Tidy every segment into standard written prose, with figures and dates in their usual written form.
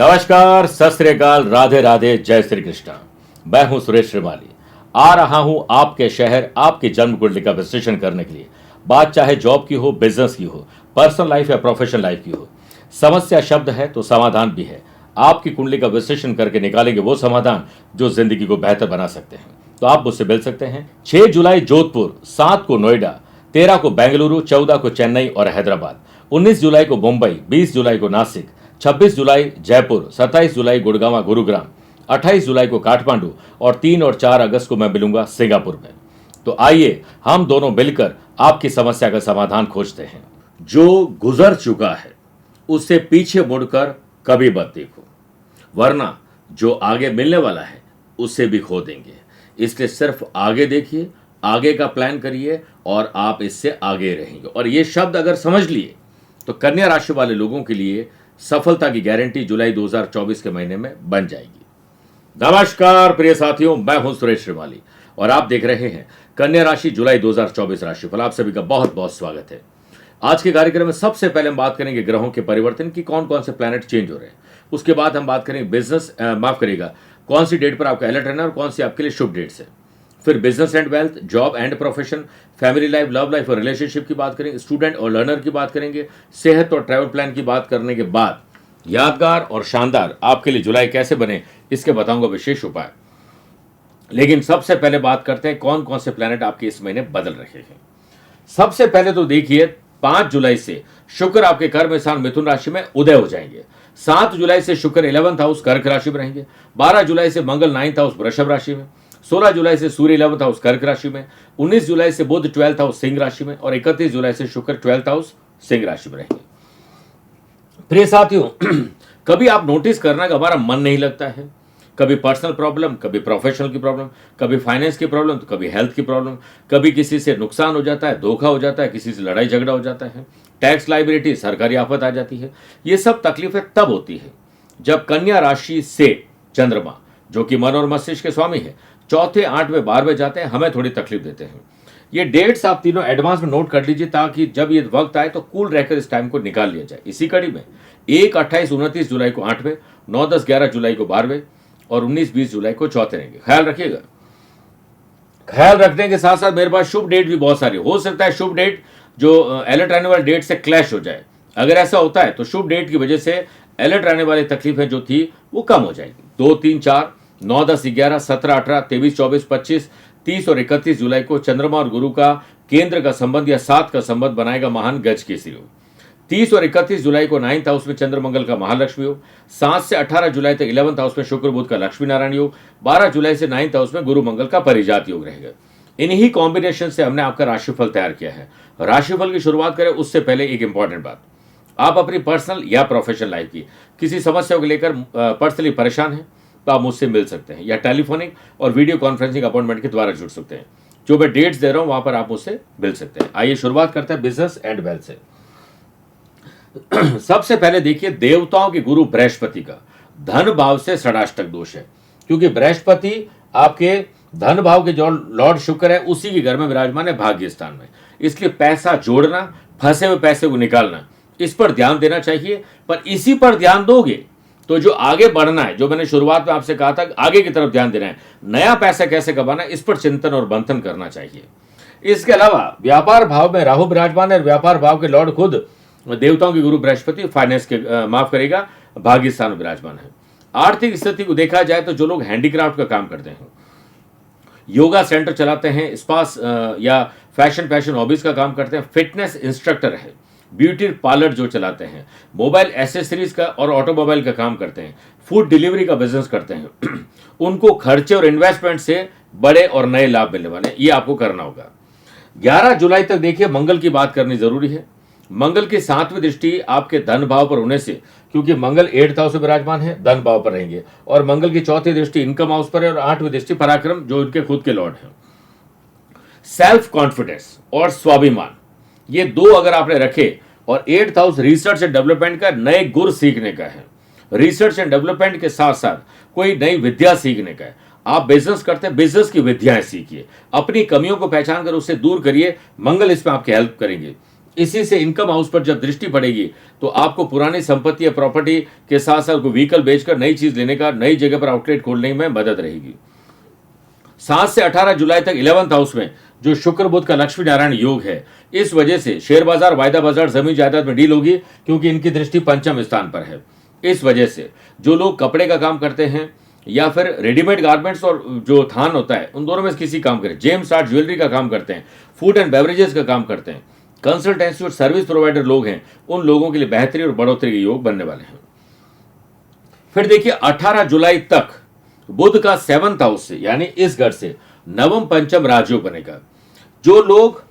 नमस्कार, सत श्री अकाल, राधे राधे, जय श्री कृष्ण। मैं हूं सुरेश श्रीमाली। आ रहा हूं आपके शहर, आपकी जन्म कुंडली का विश्लेषण करने के लिए। बात चाहे जॉब की हो, बिजनेस की हो, पर्सनल लाइफ या प्रोफेशनल लाइफ की हो, समस्या शब्द है तो समाधान भी है। आपकी कुंडली का विश्लेषण करके निकालेंगे वो समाधान जो जिंदगी को बेहतर बना सकते हैं। तो आप मुझसे मिल सकते हैं 6 जुलाई जोधपुर, 7 को नोएडा, 13 को बेंगलुरु, 14 को चेन्नई और हैदराबाद, 19 जुलाई को मुंबई, 20 जुलाई को नासिक, 26 जुलाई जयपुर, 27 जुलाई गुड़गांव गुरुग्राम, 28 जुलाई को काठमांडू और 3 और 4 अगस्त को मैं मिलूंगा सिंगापुर में। तो आइए हम दोनों मिलकर आपकी समस्या का समाधान खोजते हैं। जो गुजर चुका है उससे पीछे मुड़कर कभी मत देखो, वरना जो आगे मिलने वाला है उससे भी खो देंगे। इसलिए सिर्फ आगे देखिए, आगे का प्लान करिए और आप इससे आगे रहेंगे। और ये शब्द अगर समझ लिए तो कन्या राशि वाले लोगों के लिए सफलता की गारंटी जुलाई 2024 के महीने में बन जाएगी। नमस्कार प्रिय साथियों, मैं हूं सुरेश श्रीमाली और आप देख रहे हैं कन्या राशि जुलाई 2024 राशिफल। आप सभी का बहुत बहुत स्वागत है। आज के कार्यक्रम में सबसे पहले हम बात करेंगे ग्रहों के परिवर्तन की, कौन कौन से प्लैनेट चेंज हो रहे हैं। उसके बाद हम बात करेंगे बिजनेस, माफ करिएगा, कौन सी डेट पर आपका अलर्ट रहना और कौन सी आपके लिए शुभ डेट्स है। फिर business and wealth, job and profession, family life, love life और रिलेशनशिप की बात करेंगे, स्टूडेंट और लर्नर की बात करेंगे, सेहत और ट्रैवल प्लान की बात करने के बाद यादगार और शानदार आपके लिए जुलाई कैसे बने इसके बताऊंगा विशेष उपाय। लेकिन सबसे पहले बात करते हैं कौन कौन से प्लैनेट आपके इस महीने बदल रहे हैं। सबसे पहले तो देखिए 5 जुलाई से शुक्र आपके कर्म स्थान मिथुन राशि में उदय हो जाएंगे। 7 जुलाई से शुक्र 11th हाउस कर्क राशि में रहेंगे। 12 जुलाई से मंगल 9th हाउस वृषभ राशि में। 16 जुलाई से सूर्य 11th हाउस कर्क राशि में। 19 जुलाई से बुध 12th हाउस सिंह राशि में और 31 जुलाई से शुक्र 12th हाउस सिंह राशि में रहेंगे। प्रिय साथियों, कभी आप नोटिस करना कि हमारा मन नहीं लगता है, कभी पर्सनल प्रॉब्लम, कभी प्रोफेशनल की प्रॉब्लम, कभी फाइनेंस की प्रॉब्लम, तो कभी हेल्थ की प्रॉब्लम, कभी किसी से नुकसान हो जाता है, धोखा हो जाता है, किसी से लड़ाई झगड़ा हो जाता है, टैक्स लाइबिलिटी, सरकारी आफत आ जाती है। ये सब तकलीफें तब होती है जब कन्या राशि से चंद्रमा, जो कि मन और मस्तिष्क के स्वामी है, 4th, 8वें, 12वें जाते हैं, हमें थोड़ी तकलीफ देते हैं। ये डेट्स आप तीनों एडवांस में नोट कर लीजिए ताकि जब ये वक्त आए तो कूल रहकर इस टाइम को निकाल लिया जाए। इसी कड़ी में 1, 28, 29 जुलाई को 8वें, 9, 10, 11 जुलाई को 12वें और 19, 20 जुलाई को 4th रहेंगे। ख्याल रखिएगा। ख्याल रखने के साथ साथ मेरे पास शुभ डेट भी बहुत सारी हो सकता है। शुभ डेट जो अलर्ट रहने वाले डेट से क्लैश हो जाए। अगर ऐसा होता है तो शुभ डेट की वजह से अलर्ट रहने वाली तकलीफें जो थी वो कम हो जाएगी। 2, 3, 4, 9, 10, 11, 17, 18, 23, 24, 25, 30 और 31 जुलाई को चंद्रमा और गुरु का केंद्र का संबंध या 7 का संबंध बनाएगा महान गज केसरी योग। 30 और 31 जुलाई को 9th हाउस में चंद्र मंगल का महालक्ष्मी योग। 7 से 18 जुलाई तक 11th हाउस में शुक्र बुध का लक्ष्मी नारायण योग। 12 जुलाई से 9th हाउस में गुरु मंगल का परिजात योग रहेगा। इन्हीं कॉम्बिनेशन से हमने आपका राशिफल तैयार किया है। राशिफल की शुरुआत करें उससे पहले एक इंपॉर्टेंट बात, आप अपनी पर्सनल या प्रोफेशनल लाइफ की किसी समस्या को लेकर पर्सनली परेशान हैं तो आप मुझसे मिल सकते हैं या टेलीफोनिक और वीडियो कॉन्फ्रेंसिंग अपॉइंटमेंट के द्वारा जुड़ सकते हैं। जो मैं डेट्स दे रहा हूं वहां पर आप मुझसे मिल सकते हैं। आइए शुरुआत करते हैं बिजनेस एंड वेल्थ से। सबसे पहले देखिए देवताओं के गुरु बृहस्पति का धन भाव से षडाष्टक दोष है, क्योंकि बृहस्पति आपके धन भाव के जो लॉर्ड शुक्र है उसी के घर में विराजमान है भाग्य स्थान में। इसलिए पैसा जोड़ना, फंसे हुए पैसे को निकालना, इस पर ध्यान देना चाहिए। पर इसी पर ध्यान दोगे तो जो आगे बढ़ना है, जो मैंने शुरुआत में आपसे कहा था आगे की तरफ ध्यान देना है, नया पैसा कैसे कमाना है, इस पर चिंतन और मंथन करना चाहिए। इसके अलावा व्यापार भाव में राहु विराजमान है। व्यापार भाव के लॉर्ड खुद देवताओं के गुरु बृहस्पति फाइनेंस के माफ करेगा भाग्य स्थान में विराजमान है। आर्थिक स्थिति को देखा जाए तो जो लोग हैंडीक्राफ्ट का काम करते हैं, योगा सेंटर चलाते हैं, स्पास या फैशन हॉबीज का काम करते हैं, फिटनेस इंस्ट्रक्टर है, ब्यूटी पार्लर जो चलाते हैं, मोबाइल एसेसरीज का और ऑटोमोबाइल का काम करते हैं, फूड डिलीवरी का बिजनेस करते हैं, उनको खर्चे और इन्वेस्टमेंट से बड़े और नए लाभ मिलने वाले हैं। ये आपको करना होगा। 11 जुलाई तक देखिए मंगल की बात करनी जरूरी है। मंगल की 7वीं दृष्टि आपके धन भाव पर होने से, क्योंकि मंगल 8th हाउस में विराजमान है, धन भाव पर रहेंगे, और मंगल की 4थी दृष्टि इनकम हाउस पर है और 8वीं दृष्टि पराक्रम जो उनके खुद के लॉर्ड है। सेल्फ कॉन्फिडेंस और स्वाभिमान, ये 2 अगर आपने रखे, और 8th house research and development का, नए गुर सीखने का है। रिसर्च एंड डेवलपमेंट के साथ साथ कोई नई विद्या सीखने का है। आप बिजनेस करते हैं, बिजनेस की विद्याएं सीखिए, अपनी कमियों को पहचान कर उससे दूर करिए। मंगल इसमें आपकी हेल्प करेंगे। इसी से इनकम हाउस पर जब दृष्टि पड़ेगी तो आपको पुरानी संपत्ति या प्रॉपर्टी के साथ साथ कोई व्हीकल बेचकर नई चीज लेने का, नई जगह पर आउटलेट खोलने में मदद रहेगी। 7 से 18 जुलाई तक 11th हाउस में जो शुक्र बुध का लक्ष्मी नारायण योग है, इस वजह से शेयर बाजार, वायदा बाजार, जमीन जायदाद में डील होगी, क्योंकि इनकी दृष्टि पंचम स्थान पर है। इस वजह से जो लोग कपड़े का काम करते हैं या फिर रेडीमेड गारमेंट्स और जो थान होता है, उन दोनों में से किसी काम करें, जेम्स आर्ट ज्वेलरी का काम करते हैं, फूड एंड बेवरेजेस का काम करते हैं, कंसल्टेंसी और सर्विस प्रोवाइडर लोग हैं, उन लोगों के लिए बेहतरी और बढ़ोतरी के योग बनने वाले हैं। फिर देखिए 18 जुलाई तक बुध का 7th हाउस से, यानी इस घर से नवम पंचम राजयोग बनेगा। जो लोग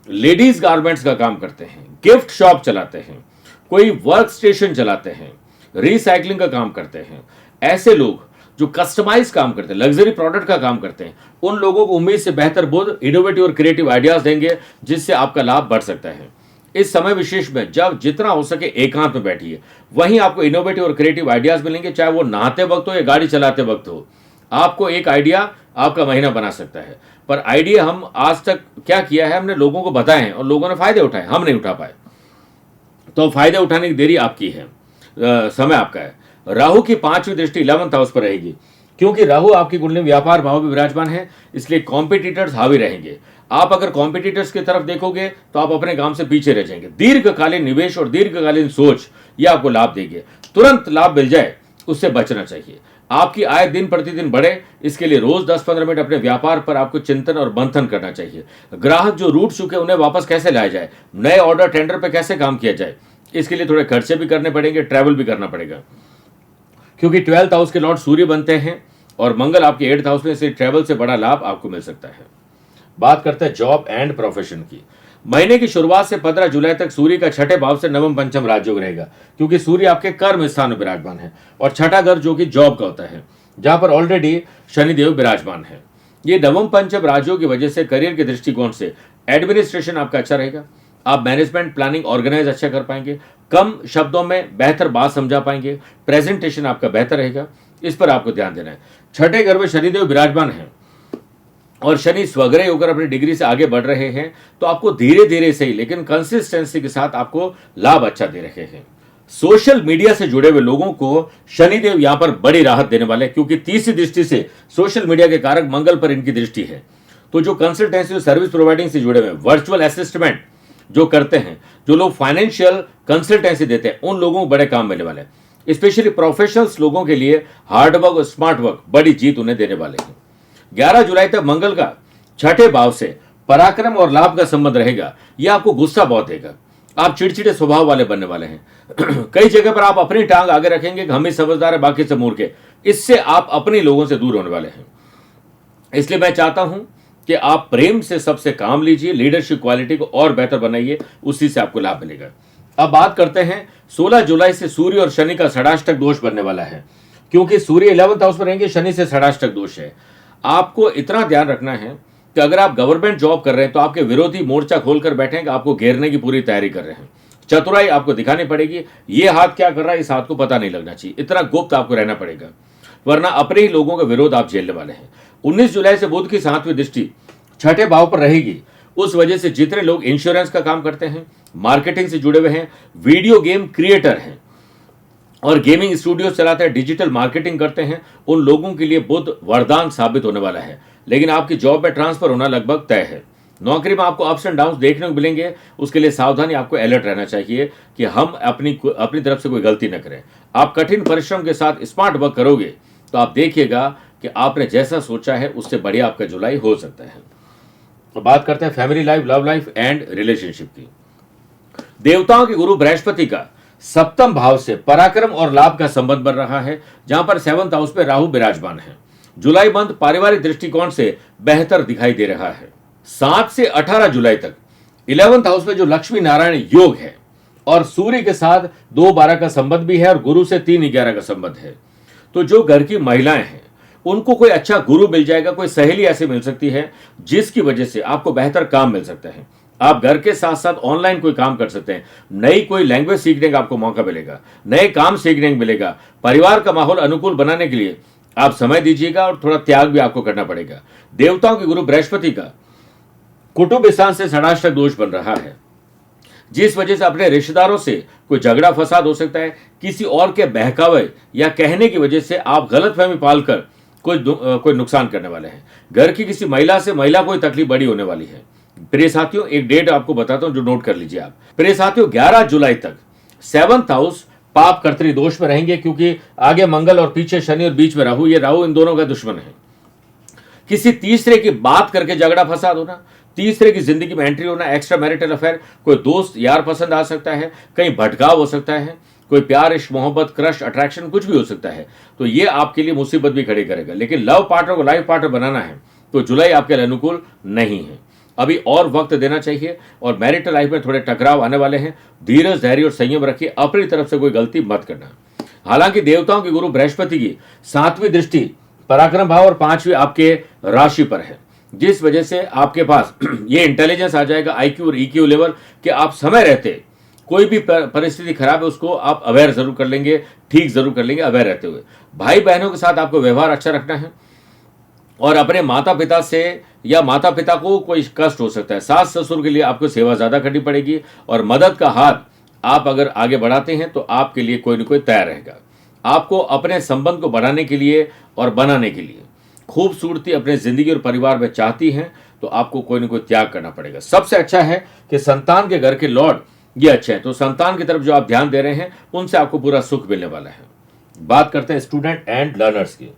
लेडीज गारमेंट्स का काम करते हैं, गिफ्ट शॉप चलाते हैं, कोई वर्क स्टेशन चलाते हैं, रिसाइकलिंग का काम करते हैं, ऐसे लोग जो कस्टमाइज काम करते हैं, लग्जरी प्रोडक्ट का काम करते हैं, उन लोगों को उम्मीद से बेहतर बुध इनोवेटिव और क्रिएटिव आइडियाज देंगे, जिससे आपका लाभ बढ़ सकता है। इस समय विशेष में जब जितना हो सके एकांत में बैठिए, वहीं आपको इनोवेटिव और क्रिएटिव आइडियाज मिलेंगे, चाहे वो नहाते वक्त हो या गाड़ी चलाते वक्त हो। आपको एक आइडिया आपका महीना बना सकता है। पर आइडिया हम आज तक क्या किया है, हमने लोगों को बताए हैं और लोगों ने फायदे उठाए, हम नहीं उठा पाए। तो फायदे उठाने की देरी आपकी है, समय आपका है। राहु की 5वीं दृष्टि 11th हाउस पर रहेगी, क्योंकि राहु आपकी कुंडली में व्यापार भाव में विराजमान है, इसलिए कॉम्पिटिटर्स हावी रहेंगे। आप अगर कॉम्पिटिटर्स की तरफ देखोगे तो आप अपने काम से पीछे रह जाएंगे। दीर्घकालीन निवेश और दीर्घकालीन सोच ये आपको लाभ देंगे। तुरंत लाभ मिल जाए उससे बचना चाहिए। आपकी आय दिन प्रतिदिन बढ़े, इसके लिए रोज 10-15 मिनट अपने व्यापार पर आपको चिंतन और मंथन करना चाहिए। ग्राहक जो रूठ चुके उन्हें वापस कैसे लाया जाए, नए ऑर्डर टेंडर पर कैसे काम किया जाए, इसके लिए थोड़े खर्चे भी करने पड़ेंगे, ट्रैवल भी करना पड़ेगा, क्योंकि 12th हाउस के लॉर्ड सूर्य बनते हैं और मंगल आपके 8th हाउस में, से ट्रैवल से बड़ा लाभ आपको मिल सकता है। बात करते हैं जॉब एंड प्रोफेशन की। महीने की शुरुआत से 15 जुलाई तक सूर्य का 6ठे भाव से नवम पंचम राजयोग रहेगा, क्योंकि सूर्य आपके कर्म स्थान में विराजमान है और 6ठा घर जो कि जॉब का होता है, जहां पर ऑलरेडी शनिदेव विराजमान है। ये नवम पंचम राजयोग की वजह से करियर के दृष्टिकोण से एडमिनिस्ट्रेशन आपका अच्छा रहेगा। आप मैनेजमेंट, प्लानिंग, ऑर्गेनाइज अच्छा कर पाएंगे, कम शब्दों में बेहतर बात समझा पाएंगे, प्रेजेंटेशन आपका बेहतर रहेगा, इस पर आपको ध्यान देना है। 6ठे घर में शनिदेव विराजमान है और शनि स्वग्रह होकर अपनी डिग्री से आगे बढ़ रहे हैं, तो आपको धीरे धीरे सही लेकिन कंसिस्टेंसी के साथ आपको लाभ अच्छा दे रहे हैं। सोशल मीडिया से जुड़े हुए लोगों को शनिदेव यहां पर बड़ी राहत देने वाले हैं, क्योंकि 30वीं दृष्टि से सोशल मीडिया के कारक मंगल पर इनकी दृष्टि है। तो जो कंसल्टेंसी और सर्विस प्रोवाइडिंग से जुड़े हुए, वर्चुअल असिस्टेंट जो करते हैं, जो लोग फाइनेंशियल कंसल्टेंसी देते हैं, उन लोगों को बड़े काम मिलने वाले हैं। स्पेशली प्रोफेशनल्स लोगों के लिए हार्ड वर्क और स्मार्ट वर्क बड़ी जीत उन्हें देने वाले हैं। 11 जुलाई तक मंगल का 6ठे भाव से पराक्रम और लाभ का संबंध रहेगा। यह आपको गुस्सा बहुत देगा, आप चिड़चिड़े स्वभाव वाले बनने वाले हैं। कई जगह पर आप अपनी टांग आगे रखेंगे कि हम ही समझदार है, बाकी सब मूर्ख है। इससे आप अपने लोगों से दूर होने वाले हैं। इसलिए मैं चाहता हूं कि आप प्रेम से सबसे काम लीजिए, लीडरशिप क्वालिटी को और बेहतर बनाइए, उसी से आपको लाभ मिलेगा। अब बात करते हैं 16 जुलाई से सूर्य और शनि का षडाष्टक दोष बनने वाला है, क्योंकि सूर्य 11th हाउस में रहेंगे, शनि से षडाष्टक दोष है। आपको इतना ध्यान रखना है कि अगर आप गवर्नमेंट जॉब कर रहे हैं तो आपके विरोधी मोर्चा खोलकर बैठे हैं कि आपको घेरने की पूरी तैयारी कर रहे हैं। चतुराई आपको दिखानी पड़ेगी, ये हाथ क्या कर रहा है इस हाथ को पता नहीं लगना चाहिए, इतना गुप्त आपको रहना पड़ेगा, वरना अपने ही लोगों का विरोध आप झेलने वाले हैं। 19 जुलाई से बुध की 7वीं दृष्टि 6ठे भाव पर रहेगी। उस वजह से जितने लोग इंश्योरेंस का काम करते हैं, मार्केटिंग से जुड़े हुए हैं, वीडियो गेम क्रिएटर हैं और गेमिंग स्टूडियो चलाते हैं, डिजिटल मार्केटिंग करते हैं, उन लोगों के लिए बुध वरदान साबित होने वाला है। लेकिन आपकी जॉब में ट्रांसफर होना लगभग तय है। नौकरी में आपको अप्स एंड डाउन्स देखने को मिलेंगे, उसके लिए सावधानी, आपको अलर्ट रहना चाहिए कि हम अपनी तरफ से कोई गलती न करें। आप कठिन परिश्रम के साथ स्मार्ट वर्क करोगे तो आप देखिएगा कि आपने जैसा सोचा है उससे बढ़िया आपका जुलाई हो सकता है। तो बात करते हैं family life, love life and relationship की। देवताओं के गुरु बृहस्पति का 7th भाव से पराक्रम और लाभ का संबंध बन रहा है, जहां पर 7th हाउस पे राहु विराजमान है। जुलाई मंथ पारिवारिक दृष्टिकोण से बेहतर दिखाई दे रहा है। 7 से 18 जुलाई तक 11th हाउस में जो लक्ष्मी नारायण योग है और सूर्य के साथ 2-12 का संबंध भी है और गुरु से 3-11 का संबंध है। तो जो घर की महिलाएं हैं उनको कोई अच्छा गुरु मिल जाएगा, कोई सहेली ऐसी मिल सकती है जिसकी वजह से आपको बेहतर काम मिल सकता है। आप घर के साथ साथ ऑनलाइन कोई काम कर सकते हैं, नई कोई लैंग्वेज सीखने का आपको मौका मिलेगा, नए काम सीखने को मिलेगा। परिवार का माहौल अनुकूल बनाने के लिए आप समय दीजिएगा और थोड़ा त्याग भी आपको करना पड़ेगा। देवताओं के गुरु बृहस्पति का कुटुंब स्थान से षडाष्टक दोष बन रहा है, जिस वजह से अपने रिश्तेदारों से कोई झगड़ा फसाद हो सकता है। किसी और के बहकावे या कहने की वजह से आप गलतफहमी पालकर कोई नुकसान करने वाले हैं। घर की किसी महिला से महिला को तकलीफ बड़ी होने वाली है। प्रिय साथियों, एक डेट आपको बताता हूं जो नोट कर लीजिए आप। प्रिय साथियों, 11 जुलाई तक 7th हाउस पाप कर्तरी दोष में रहेंगे, क्योंकि आगे मंगल और पीछे शनि और बीच में राहु, ये राहु इन दोनों का दुश्मन है। किसी तीसरे की बात करके झगड़ा फसाद होना, तीसरे की जिंदगी में एंट्री होना, एक्स्ट्रा मैरिटल अफेयर, कोई दोस्त यार पसंद आ सकता है, कहीं भटकाव हो सकता है, कोई प्यार, इश्क, मोहब्बत, क्रश, अट्रैक्शन कुछ भी हो सकता है। तो ये आपके लिए मुसीबत भी खड़ी करेगा। लेकिन लव पार्टनर को लाइफ पार्टनर बनाना है तो जुलाई आपके लिए अनुकूल नहीं है। अभी और वक्त देना चाहिए और मैरिटल लाइफ में थोड़े टकराव आने वाले हैं। धीरज, धैर्य और संयम रखिए, अपनी तरफ से कोई गलती मत करना। हालांकि देवताओं के गुरु बृहस्पति की 7वीं दृष्टि पराक्रम भाव और 5वीं आपके राशि पर है, जिस वजह से आपके पास ये इंटेलिजेंस आ जाएगा, IQ और EQ लेवल, कि आप समय रहते कोई भी परिस्थिति खराब है उसको आप अवेयर जरूर कर लेंगे, ठीक जरूर कर लेंगे अवेयर रहते हुए। भाई बहनों के साथ आपको व्यवहार अच्छा रखना है और अपने माता पिता से या माता पिता को कोई कष्ट हो सकता है, सास ससुर के लिए आपको सेवा ज्यादा करनी पड़ेगी और मदद का हाथ आप अगर आगे बढ़ाते हैं तो आपके लिए कोई न कोई तैयार रहेगा। आपको अपने संबंध को बढ़ाने के लिए और बनाने के लिए खूबसूरती अपने जिंदगी और परिवार में चाहती हैं तो आपको कोई न कोई त्याग करना पड़ेगा। सबसे अच्छा है कि संतान के घर के लॉर्ड ये अच्छे हैं, तो संतान की तरफ जो आप ध्यान दे रहे हैं उनसे आपको पूरा सुख मिलने वाला है। बात करते हैं स्टूडेंट एंड लर्नर्स की।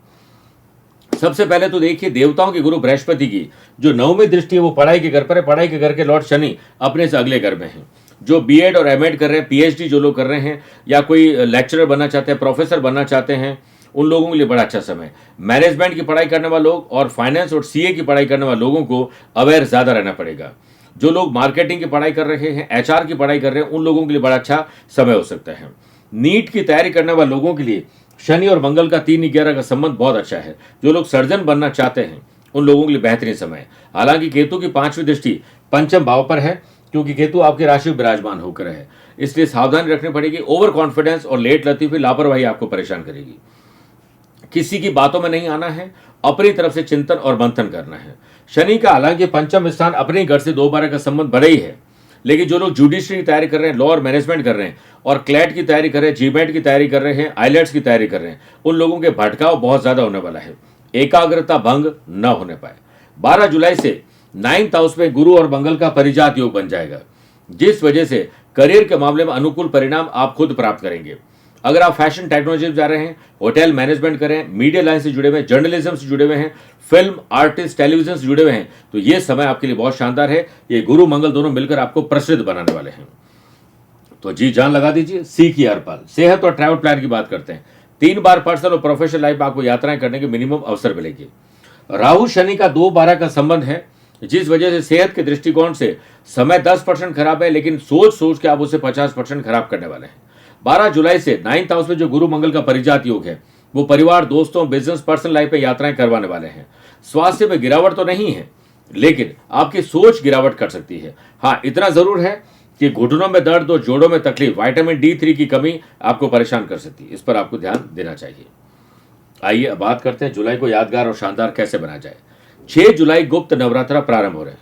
सबसे पहले तो देखिए, देवताओं के गुरु बृहस्पति की जो 9वीं दृष्टि है वो पढ़ाई के घर पर है। पढ़ाई के घर के लॉर्ड शनि अपने से अगले घर में हैं। जो B.Ed और M.Ed कर रहे हैं, PhD जो लोग कर रहे हैं या कोई लेक्चरर बनना चाहते हैं, प्रोफेसर बनना चाहते हैं, उन लोगों के लिए बड़ा अच्छा समय। मैनेजमेंट की पढ़ाई करने वाले लोग और फाइनेंस और CA की पढ़ाई करने वाले लोगों को अवेयर ज्यादा रहना पड़ेगा। जो लोग मार्केटिंग की पढ़ाई कर रहे हैं, HR की पढ़ाई कर रहे हैं, उन लोगों के लिए बड़ा अच्छा समय हो सकता है। नीट की तैयारी करने वाले लोगों के लिए शनि और मंगल का 3-11 का संबंध बहुत अच्छा है। जो लोग सर्जन बनना चाहते हैं उन लोगों के लिए बेहतरीन समय है। हालांकि केतु की 5वीं दृष्टि पंचम भाव पर है, क्योंकि केतु आपकी राशि में विराजमान होकर है, इसलिए सावधानी रखनी पड़ेगी। ओवर कॉन्फिडेंस और लेट लतीफी, लापरवाही आपको परेशान करेगी। किसी की बातों में नहीं आना है, अपनी तरफ से चिंतन और मंथन करना है। शनि का हालांकि पंचम स्थान अपने घर से 2-12 का संबंध बड़ा ही है, लेकिन जो लोग जुडिशरी की तैयारी कर रहे हैं, लॉ और मैनेजमेंट कर रहे हैं और क्लैट की तैयारी कर रहे हैं, GMAT की तैयारी कर रहे हैं, IELTS की तैयारी कर रहे हैं, उन लोगों के भटकाव बहुत ज्यादा होने वाला है। एकाग्रता भंग न होने पाए। 12 जुलाई से 9th हाउस में गुरु और मंगल का परिजात योग बन जाएगा, जिस वजह से करियर के मामले में अनुकूल परिणाम आप खुद प्राप्त करेंगे। अगर आप फैशन टेक्नोलॉजी में जा रहे हैं, होटल मैनेजमेंट कर रहे हैं, मीडिया लाइन से जुड़े हुए हैं, जर्नलिज्म से जुड़े हुए हैं, फिल्म आर्टिस्ट, टेलीविजन से जुड़े हुए हैं, तो ये समय आपके लिए बहुत शानदार है। ये गुरु मंगल दोनों मिलकर आपको प्रसिद्ध बनाने वाले हैं, तो जी जान लगा दीजिए। सीखिए हर पल। सेहत और ट्रैवल प्लान की बात करते हैं। 3 बार पर्सनल और प्रोफेशनल लाइफ में आपको यात्राएं करने के मिनिमम अवसर मिलेगी। राहु शनि का 2-12 का संबंध है, जिस वजह से सेहत के दृष्टिकोण से समय 10% खराब है, लेकिन सोच सोच के आप उसे 50% खराब करने वाले हैं। 12 जुलाई से 9th हाउस में जो गुरु मंगल का परिजात योग है वो परिवार, दोस्तों, बिजनेस, पर्सनल लाइफ में यात्राएं करवाने वाले हैं। स्वास्थ्य में गिरावट तो नहीं है, लेकिन आपकी सोच गिरावट कर सकती है। हाँ, इतना जरूर है कि घुटनों में दर्द और जोड़ों में तकलीफ, विटामिन D3 की कमी आपको परेशान कर सकती है। इस पर आपको ध्यान देना चाहिए। आइए अब बात करते हैं जुलाई को यादगार और शानदार कैसे बना जाए। 6 जुलाई गुप्त नवरात्रा प्रारंभ हो रहे हैं।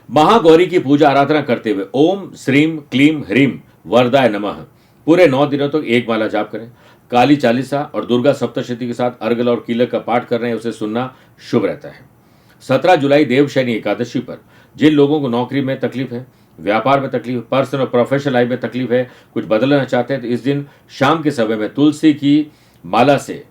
महागौरी की पूजा आराधना करते हुए ओम श्रीम क्लीम ह्रीम वरदाय नमः पूरे 9 दिनों तक एक माला जाप करें। काली चालीसा और दुर्गा सप्तशती के साथ अर्गल और कीलक का पाठ कर रहे हैं, उसे सुनना शुभ रहता है। 17 जुलाई देवशयनी एकादशी पर जिन लोगों को नौकरी में तकलीफ है, व्यापार में तकलीफ, पर्सनल और प्रोफेशनल लाइफ में तकलीफ है, कुछ बदलना चाहते हैं, तो इस दिन शाम के समय में तुलसी की माला से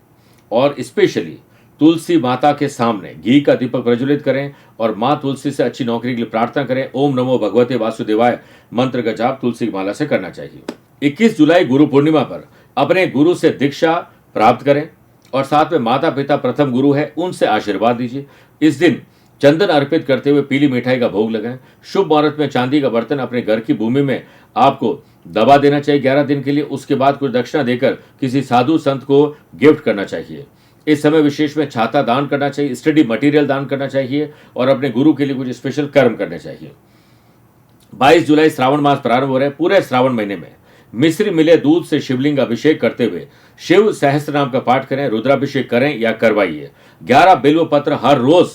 और स्पेशली तुलसी माता के सामने घी का दीपक प्रज्वलित करें और माँ तुलसी से अच्छी नौकरी के लिए प्रार्थना करें। ओम नमो भगवते वासुदेवाय मंत्र का जाप तुलसी की माला से करना चाहिए। 21 जुलाई गुरु पूर्णिमा पर अपने गुरु से दीक्षा प्राप्त करें और साथ में माता पिता प्रथम गुरु है उनसे आशीर्वाद दीजिए। इस दिन चंदन अर्पित करते हुए पीली मिठाई का भोग लगाएं। शुभ मुहूर्त में चांदी का बर्तन अपने घर की भूमि में आपको दबा देना चाहिए 11 दिन के लिए। उसके बाद कुछ दक्षिणा देकर किसी साधु संत को गिफ्ट करना चाहिए। इस समय विशेष में छाता दान करना चाहिए, स्टडी मटेरियल दान करना चाहिए और अपने गुरु के लिए कुछ स्पेशल कर्म करने चाहिए। 22 जुलाई श्रावण मास प्रारंभ हो रहे हैं। पूरे श्रावण महीने में मिश्री मिले दूध से शिवलिंग अभिषेक करते हुए शिव सहस्त्र नाम का पाठ करें, रुद्राभिषेक करें या करवाइए। 11 बिल्व पत्र हर रोज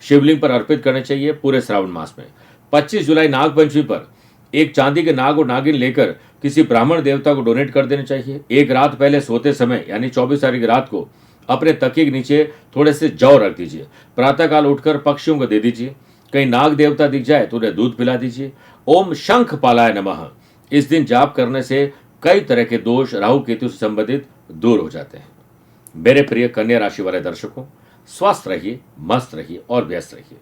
शिवलिंग पर अर्पित करने चाहिए पूरे श्रावण मास में। 25 जुलाई नागपंचमी पर एक चांदी के नाग और नागिन लेकर किसी ब्राह्मण देवता को डोनेट कर देने चाहिए। एक रात पहले सोते समय यानी 24 तारीख रात को अपने तकिए के नीचे थोड़े से जौ रख दीजिए। प्रातःकाल उठकर पक्षियों को दे दीजिए। कहीं नाग देवता दिख जाए तो उन्हें दूध पिला दीजिए। ओम शंख पालाय नमः इस दिन जाप करने से कई तरह के दोष राहु केतु से संबंधित दूर हो जाते हैं। मेरे प्रिय कन्या राशि वाले दर्शकों, स्वस्थ रहिए, मस्त रहिए और व्यस्त रहिए।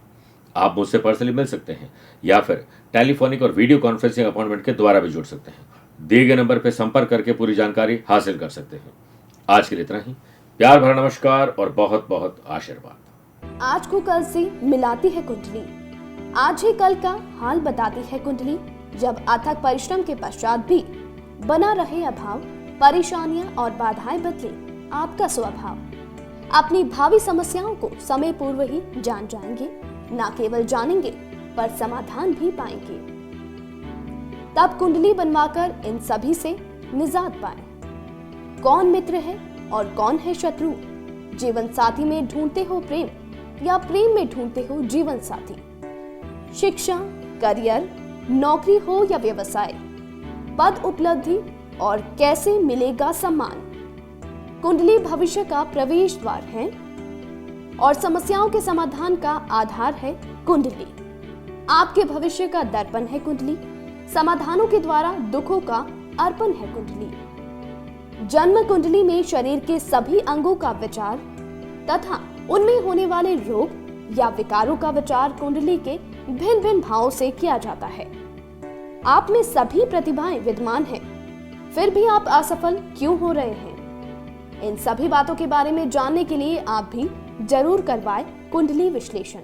आप मुझसे पर्सनली मिल सकते हैं या फिर टेलीफोनिक और वीडियो कॉन्फ्रेंसिंग अपॉइंटमेंट के द्वारा भी जुड़ सकते हैं। दिए गए नंबर पर संपर्क करके पूरी जानकारी हासिल कर सकते हैं। आज के लिए इतना ही। प्यार भरा नमस्कार और बहुत बहुत आशीर्वाद। आज को कल से मिलाती है कुंडली, आज ही कल का हाल बताती है कुंडली। जब अथक परिश्रम के पश्चात भी बना रहे अभाव, परेशानियां और बाधाएं बदले आपका स्वभाव, अपनी भावी समस्याओं को समय पूर्व ही जान जाएंगे। न केवल जानेंगे पर समाधान भी पाएंगे। तब कुंडली बनवाकर इन सभी से निजात पाए। कौन मित्र है और कौन है शत्रु? जीवन साथी में ढूंढते हो प्रेम या प्रेम में ढूंढते हो जीवन साथी? शिक्षा, करियर, नौकरी हो या व्यवसाय, पद उपलब्धि और कैसे मिलेगा सम्मान? कुंडली भविष्य का प्रवेश द्वार है और समस्याओं के समाधान का आधार है कुंडली। आपके भविष्य का दर्पण है कुंडली। समाधानों के द्वारा दुखों का अर्पण है कुंडली। जन्म कुंडली में शरीर के सभी अंगों का विचार तथा उनमें होने वाले रोग या विकारों का विचार कुंडली के भिन्न भिन्न भावों से किया जाता है। आप में सभी प्रतिभाएं विद्यमान हैं, फिर भी आप असफल क्यों हो रहे हैं? इन सभी बातों के बारे में जानने के लिए आप भी जरूर करवाएं कुंडली विश्लेषण।